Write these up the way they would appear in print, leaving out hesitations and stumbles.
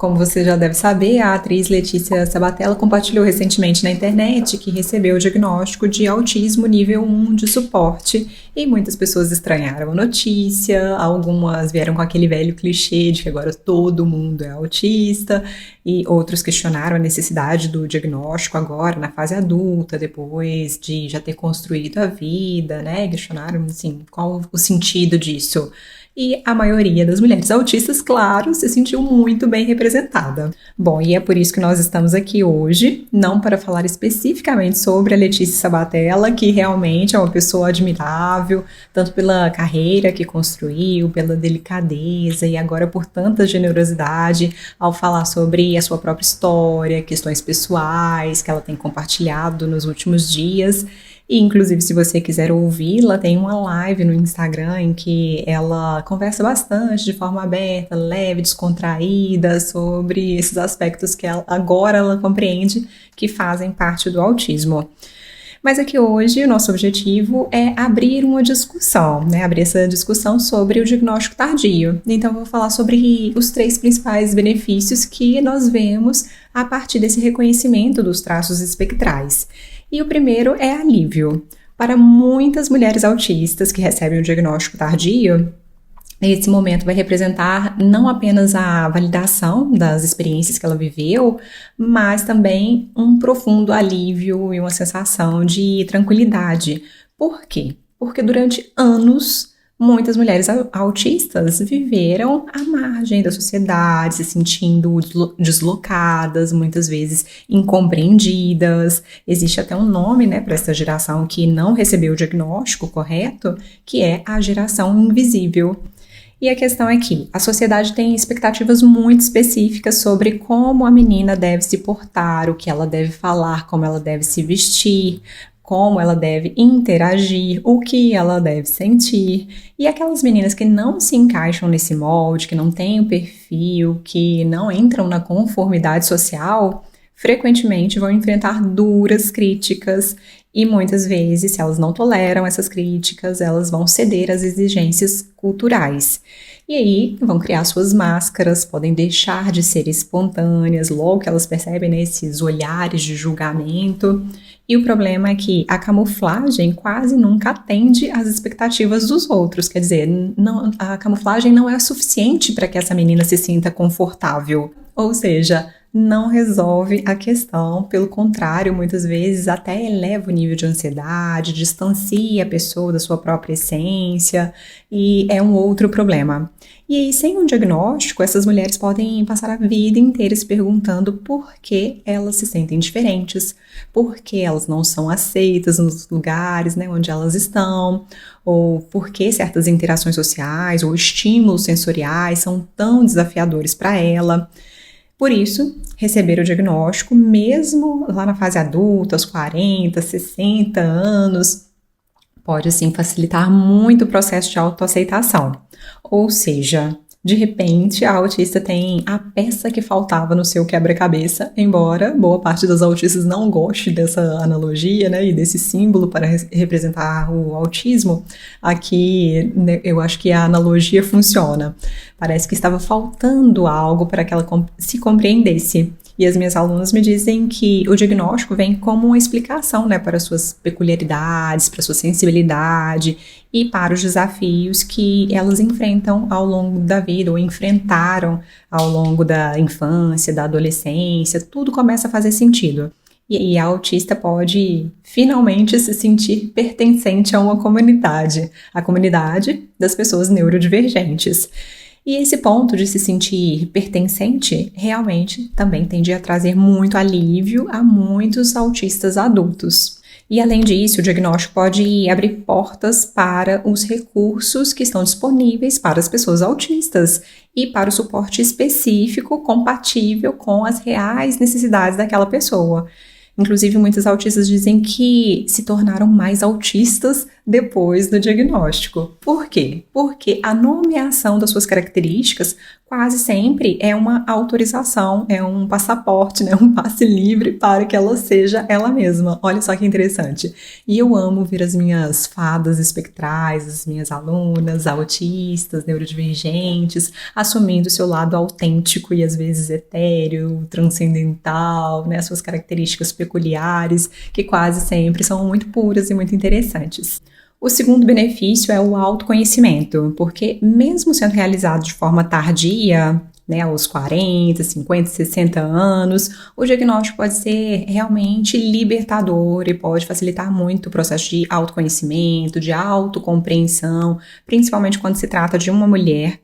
Como você já deve saber, a atriz Letícia Sabatella compartilhou recentemente na internet que recebeu o diagnóstico de autismo nível 1 de suporte e muitas pessoas estranharam a notícia, algumas vieram com aquele velho clichê de que agora todo mundo é autista e outros questionaram a necessidade do diagnóstico agora na fase adulta, depois de já ter construído a vida, né? Questionaram, assim, qual o sentido disso. E a maioria das mulheres autistas, claro, se sentiu muito bem representada. Bom, e é por isso que nós estamos aqui hoje, não para falar especificamente sobre a Letícia Sabatella, que realmente é uma pessoa admirável, tanto pela carreira que construiu, pela delicadeza e agora por tanta generosidade ao falar sobre a sua própria história, questões pessoais que ela tem compartilhado nos últimos dias. E, inclusive, se você quiser ouvi-la, tem uma live no Instagram em que ela conversa bastante, de forma aberta, leve, descontraída, sobre esses aspectos que agora ela compreende que fazem parte do autismo. Mas aqui hoje o nosso objetivo é abrir uma discussão, né? Abrir essa discussão sobre o diagnóstico tardio. Então, eu vou falar sobre os 3 principais benefícios que nós vemos a partir desse reconhecimento dos traços espectrais. E o primeiro é alívio. Para muitas mulheres autistas que recebem o diagnóstico tardio, esse momento vai representar não apenas a validação das experiências que ela viveu, mas também um profundo alívio e uma sensação de tranquilidade. Por quê? Porque durante anos, muitas mulheres autistas viveram à margem da sociedade, se sentindo deslocadas, muitas vezes incompreendidas. Existe até um nome, né, para essa geração que não recebeu o diagnóstico correto, que é a geração invisível. E a questão é que a sociedade tem expectativas muito específicas sobre como a menina deve se portar, o que ela deve falar, como ela deve se vestir, como ela deve interagir, o que ela deve sentir. E aquelas meninas que não se encaixam nesse molde, que não têm o perfil, que não entram na conformidade social, frequentemente vão enfrentar duras críticas e muitas vezes, se elas não toleram essas críticas, elas vão ceder às exigências culturais. E aí vão criar suas máscaras, podem deixar de ser espontâneas, logo que elas percebem, né, esses olhares de julgamento. E o problema é que a camuflagem quase nunca atende às expectativas dos outros. Quer dizer, a camuflagem não é suficiente para que essa menina se sinta confortável. Ou seja, não resolve a questão, pelo contrário, muitas vezes até eleva o nível de ansiedade, distancia a pessoa da sua própria essência e é um outro problema. E aí, sem um diagnóstico, essas mulheres podem passar a vida inteira se perguntando por que elas se sentem diferentes, por que elas não são aceitas nos lugares, né, onde elas estão, ou por que certas interações sociais ou estímulos sensoriais são tão desafiadores para ela. Por isso, receber o diagnóstico, mesmo lá na fase adulta, aos 40, 60 anos, pode, assim, facilitar muito o processo de autoaceitação. Ou seja, de repente, a autista tem a peça que faltava no seu quebra-cabeça, embora boa parte dos autistas não goste dessa analogia, né, e desse símbolo para representar o autismo. Aqui, né, eu acho que a analogia funciona. Parece que estava faltando algo para que ela se compreendesse. E as minhas alunas me dizem que o diagnóstico vem como uma explicação, né, para suas peculiaridades, para sua sensibilidade e para os desafios que elas enfrentam ao longo da vida ou enfrentaram ao longo da infância, da adolescência. Tudo começa a fazer sentido. E a autista pode finalmente se sentir pertencente a uma comunidade, a comunidade das pessoas neurodivergentes. E esse ponto de se sentir pertencente realmente também tende a trazer muito alívio a muitos autistas adultos. E além disso, o diagnóstico pode abrir portas para os recursos que estão disponíveis para as pessoas autistas e para o suporte específico compatível com as reais necessidades daquela pessoa. Inclusive, muitos autistas dizem que se tornaram mais autistas depois do diagnóstico. Por quê? Porque a nomeação das suas características quase sempre é uma autorização, é um passaporte, né? Um passe livre para que ela seja ela mesma. Olha só que interessante. E eu amo ver as minhas fadas espectrais, as minhas alunas autistas, neurodivergentes, assumindo o seu lado autêntico e às vezes etéreo, transcendental, né? Suas características peculiares, que quase sempre são muito puras e muito interessantes. O segundo benefício é o autoconhecimento, porque mesmo sendo realizado de forma tardia, né, aos 40, 50, 60 anos, o diagnóstico pode ser realmente libertador e pode facilitar muito o processo de autoconhecimento, de autocompreensão, principalmente quando se trata de uma mulher.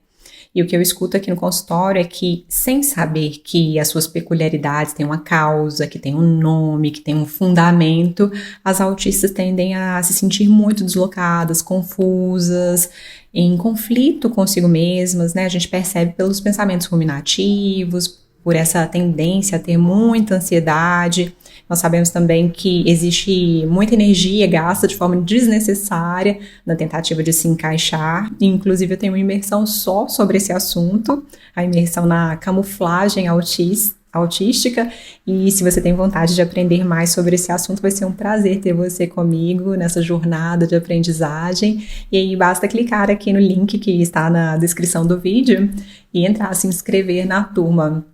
E o que eu escuto aqui no consultório é que, sem saber que as suas peculiaridades têm uma causa, que tem um nome, que tem um fundamento, as autistas tendem a se sentir muito deslocadas, confusas, em conflito consigo mesmas, né? A gente percebe pelos pensamentos ruminativos, por essa tendência a ter muita ansiedade. Nós sabemos também que existe muita energia gasta de forma desnecessária na tentativa de se encaixar. Inclusive, eu tenho uma imersão só sobre esse assunto, a imersão na camuflagem autística. E se você tem vontade de aprender mais sobre esse assunto, vai ser um prazer ter você comigo nessa jornada de aprendizagem. E aí basta clicar aqui no link que está na descrição do vídeo e entrar, se inscrever na turma.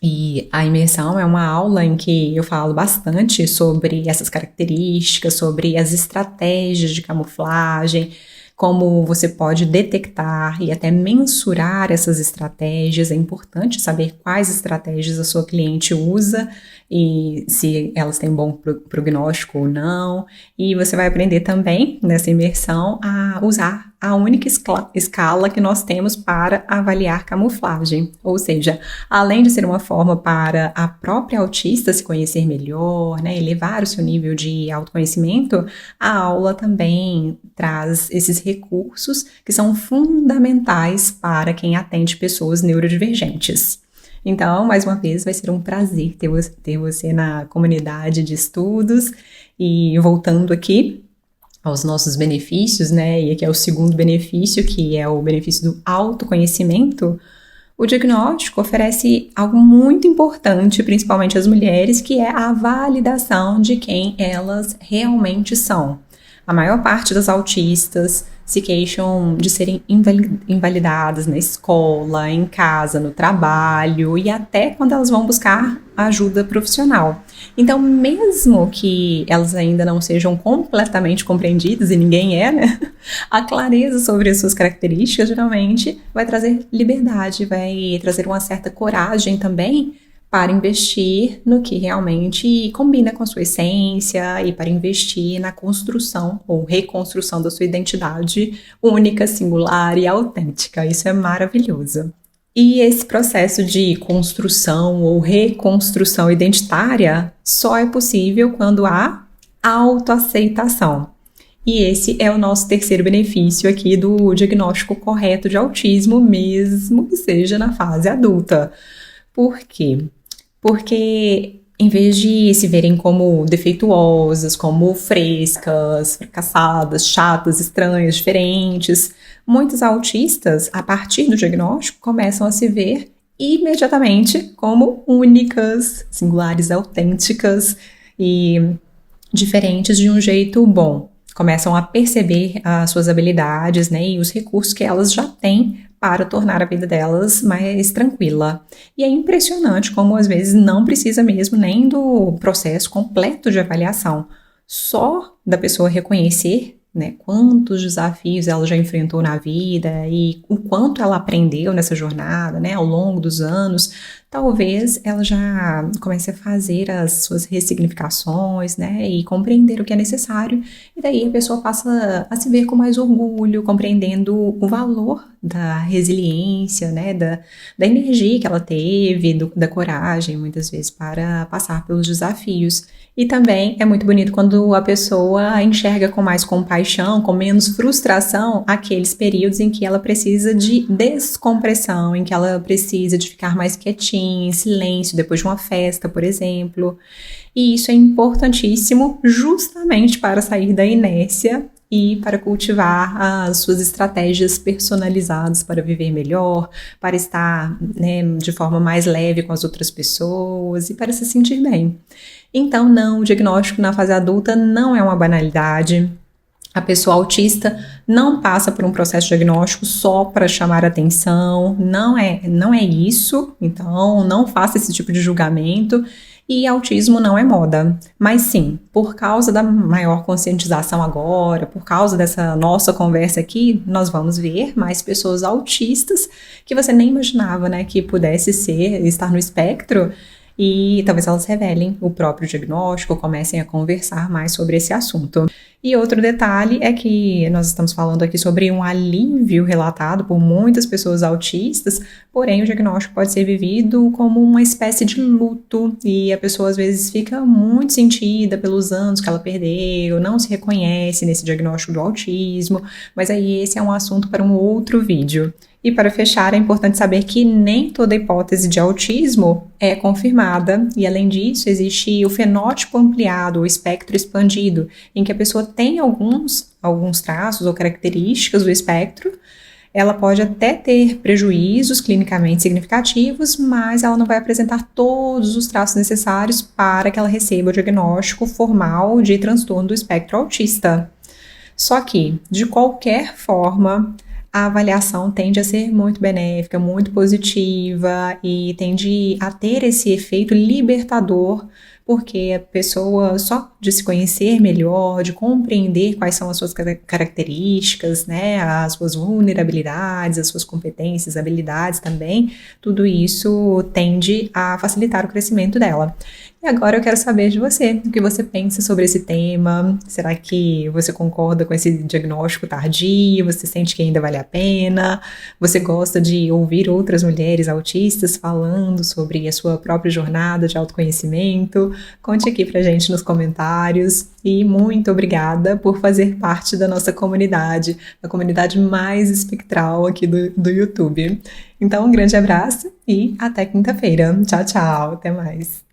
E a imersão é uma aula em que eu falo bastante sobre essas características, sobre as estratégias de camuflagem, como você pode detectar e até mensurar essas estratégias. É importante saber quais estratégias a sua cliente usa e se elas têm bom prognóstico ou não. E você vai aprender também, nessa imersão, a usar a única escala que nós temos para avaliar camuflagem. Ou seja, além de ser uma forma para a própria autista se conhecer melhor, né, elevar o seu nível de autoconhecimento, a aula também traz esses recursos que são fundamentais para quem atende pessoas neurodivergentes. Então, mais uma vez, vai ser um prazer ter você na comunidade de estudos. E voltando aqui aos nossos benefícios, né? E aqui é o segundo benefício, que é o benefício do autoconhecimento. O diagnóstico oferece algo muito importante, principalmente às mulheres, que é a validação de quem elas realmente são. A maior parte das autistas se queixam de serem invalidadas na escola, em casa, no trabalho e até quando elas vão buscar ajuda profissional. Então, mesmo que elas ainda não sejam completamente compreendidas, e ninguém é, né? A clareza sobre as suas características geralmente vai trazer liberdade, vai trazer uma certa coragem também para investir no que realmente combina com a sua essência e para investir na construção ou reconstrução da sua identidade única, singular e autêntica. Isso é maravilhoso. E esse processo de construção ou reconstrução identitária só é possível quando há autoaceitação. E esse é o nosso terceiro benefício aqui do diagnóstico correto de autismo, mesmo que seja na fase adulta. Por quê? Porque em vez de se verem como defeituosas, como frescas, fracassadas, chatas, estranhas, diferentes, muitos autistas, a partir do diagnóstico, começam a se ver imediatamente como únicas, singulares, autênticas e diferentes de um jeito bom. Começam a perceber as suas habilidades, né, e os recursos que elas já têm para tornar a vida delas mais tranquila. E é impressionante como às vezes não precisa mesmo nem do processo completo de avaliação, só da pessoa reconhecer, né, quantos desafios ela já enfrentou na vida e o quanto ela aprendeu nessa jornada, né, ao longo dos anos. Talvez ela já comece a fazer as suas ressignificações, né, e compreender o que é necessário, e daí a pessoa passa a se ver com mais orgulho, compreendendo o valor da resiliência, né, da energia que ela teve, da coragem, muitas vezes, para passar pelos desafios. E também é muito bonito quando a pessoa enxerga com mais compaixão, com menos frustração, aqueles períodos em que ela precisa de descompressão, em que ela precisa de ficar mais quietinha, em silêncio, depois de uma festa, por exemplo. E isso é importantíssimo justamente para sair da inércia e para cultivar as suas estratégias personalizadas para viver melhor, para estar, né, de forma mais leve com as outras pessoas e para se sentir bem. Então, não, o diagnóstico na fase adulta não é uma banalidade. A pessoa autista não passa por um processo diagnóstico só para chamar atenção, não é isso, então não faça esse tipo de julgamento. E autismo não é moda, mas sim, por causa da maior conscientização agora, por causa dessa nossa conversa aqui, nós vamos ver mais pessoas autistas que você nem imaginava, né, que pudesse estar no espectro. E talvez elas revelem o próprio diagnóstico, comecem a conversar mais sobre esse assunto. E outro detalhe é que nós estamos falando aqui sobre um alívio relatado por muitas pessoas autistas, porém o diagnóstico pode ser vivido como uma espécie de luto e a pessoa às vezes fica muito sentida pelos anos que ela perdeu, não se reconhece nesse diagnóstico do autismo, mas aí esse é um assunto para um outro vídeo. E para fechar, é importante saber que nem toda hipótese de autismo é confirmada, e além disso, existe o fenótipo ampliado, o espectro expandido, em que a pessoa tem alguns traços ou características do espectro. Ela pode até ter prejuízos clinicamente significativos, mas ela não vai apresentar todos os traços necessários para que ela receba o diagnóstico formal de transtorno do espectro autista. Só que, de qualquer forma, a avaliação tende a ser muito benéfica, muito positiva e tende a ter esse efeito libertador, porque a pessoa, só de se conhecer melhor, de compreender quais são as suas características, né, as suas vulnerabilidades, as suas competências, habilidades também, tudo isso tende a facilitar o crescimento dela. E agora eu quero saber de você, o que você pensa sobre esse tema. Será que você concorda com esse diagnóstico tardio? Você sente que ainda vale a pena? Você gosta de ouvir outras mulheres autistas falando sobre a sua própria jornada de autoconhecimento? Conte aqui pra gente nos comentários. E muito obrigada por fazer parte da nossa comunidade, a comunidade mais espectral aqui do YouTube. Então, um grande abraço e até quinta-feira. Tchau, tchau. Até mais.